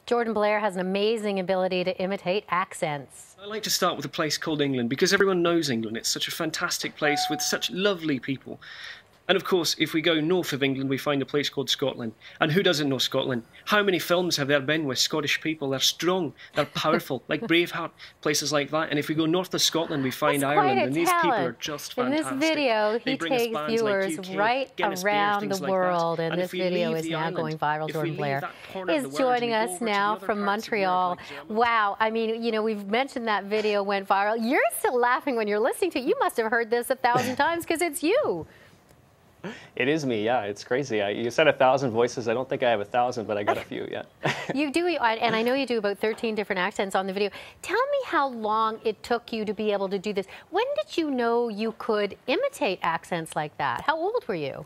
Jordan Blair has an amazing ability to imitate accents. I like to start with a place called England because everyone knows England. It's such a fantastic place with such lovely people. And of course, if we go north of England, we find a place called Scotland. And who doesn't know Scotland? How many films have there been with Scottish people? They're strong, they're powerful, like Braveheart, places like that. And if we go north of Scotland, we find Ireland, and these people are just fantastic. In this video, he takes viewers right around the world, and this video is now going viral. Jordan Blair is joining us now from Montreal. Wow, I mean, you know, we've mentioned that video went viral. You're still laughing when you're listening to it. You must have heard this 1,000 times because it's you. It is me, yeah. It's crazy. You said 1,000 voices. I don't think I have 1,000, but I got a few, yeah. You do, and I know you do about 13 different accents on the video. Tell me how long it took you to be able to do this. When did you know you could imitate accents like that? How old were you?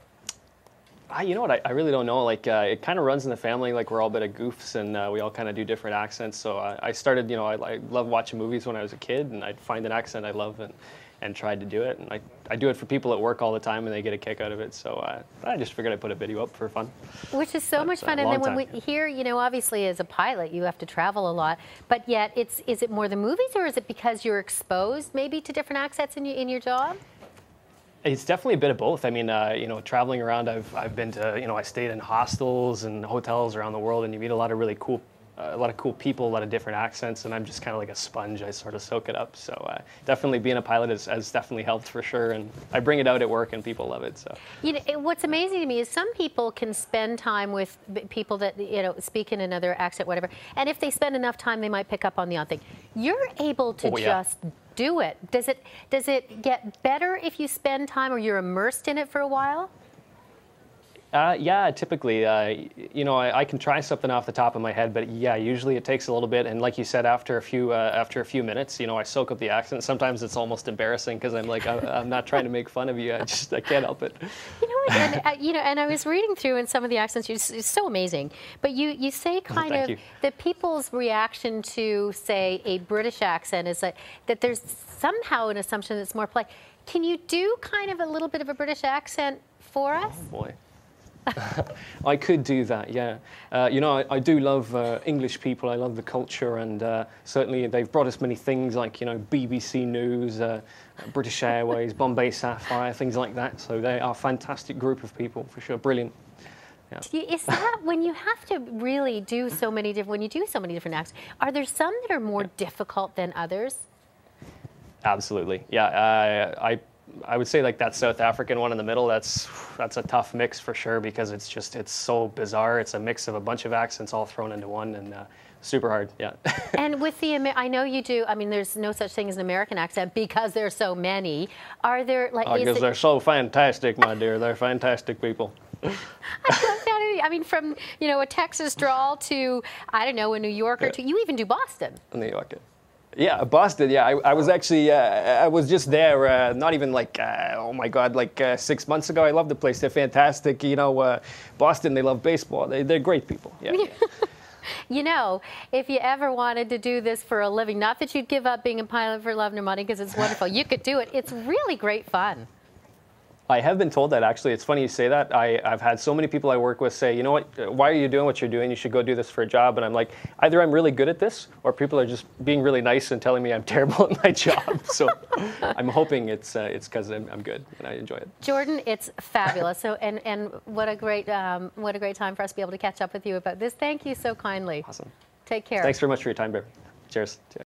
You know what? I really don't know. Like, it kind of runs in the family. Like, we're all a bit of goofs, and we all kind of do different accents. So I started, you know, I loved watching movies when I was a kid, and I'd find an accent I love and tried to do it. And I do it for people at work all the time, and they get a kick out of it. So I just figured I'd put a video up for fun. Which is so much fun. And then when we hear, you know, obviously as a pilot, you have to travel a lot, but yet is it more the movies, or is it because you're exposed maybe to different accents in your job? It's definitely a bit of both. I mean, you know, traveling around, I've been to, you know, I stayed in hostels and hotels around the world, and you meet a lot of really cool people, a lot of different accents, and I'm just kind of like a sponge. I sort of soak it up. So definitely being a pilot has definitely helped for sure, and I bring it out at work, and people love it. So you know, what's amazing to me is some people can spend time with people that, you know, speak in another accent, whatever, and if they spend enough time, they might pick up on the odd thing. You're able to just do it. Does it get better if you spend time or you're immersed in it for a while? Yeah, typically, you know, I can try something off the top of my head, but yeah, usually it takes a little bit. And like you said, after a few minutes, you know, I soak up the accent. Sometimes it's almost embarrassing because I'm like, I'm not trying to make fun of you. I can't help it. You know what? And, you know, and I was reading through, and some of the accents, it's so amazing. But you say kind of that people's reaction to, say, a British accent is that there's somehow an assumption that's more polite. Can you do kind of a little bit of a British accent for us? Oh boy. I could do that, yeah. You know, I do love English people. I love the culture, and certainly they've brought us many things like, you know, BBC News, British Airways, Bombay Sapphire, things like that. So they are a fantastic group of people, for sure. Brilliant. Yeah. Is that when you have to really do so many different, when you do so many different acts, are there some that are more difficult than others? Absolutely, yeah. I would say like that South African one in the middle, that's a tough mix for sure, because it's so bizarre. It's a mix of a bunch of accents all thrown into one, and super hard, yeah. And with the, I know you do, I mean, there's no such thing as an American accent because there's so many. Are there, like, because they're so fantastic, my dear. They're fantastic people. I love that. I mean, from, you know, a Texas drawl to, I don't know, a New Yorker to, you even do Boston. New Yorker. Yeah, Boston, yeah. I was actually, I was just there, not even like, oh my God, like 6 months ago. I love the place. They're fantastic. You know, Boston, they love baseball. They're great people. Yeah. You know, if you ever wanted to do this for a living, not that you'd give up being a pilot for love nor money, because it's wonderful. You could do it. It's really great fun. I have been told that, actually. It's funny you say that. I've had so many people I work with say, you know what, why are you doing what you're doing? You should go do this for a job. And I'm like, either I'm really good at this, or people are just being really nice and telling me I'm terrible at my job. So I'm hoping it's because I'm good and I enjoy it. Jordan, it's fabulous. So and what a great time for us to be able to catch up with you about this. Thank you so kindly. Awesome. Take care. Thanks very much for your time, babe. Cheers.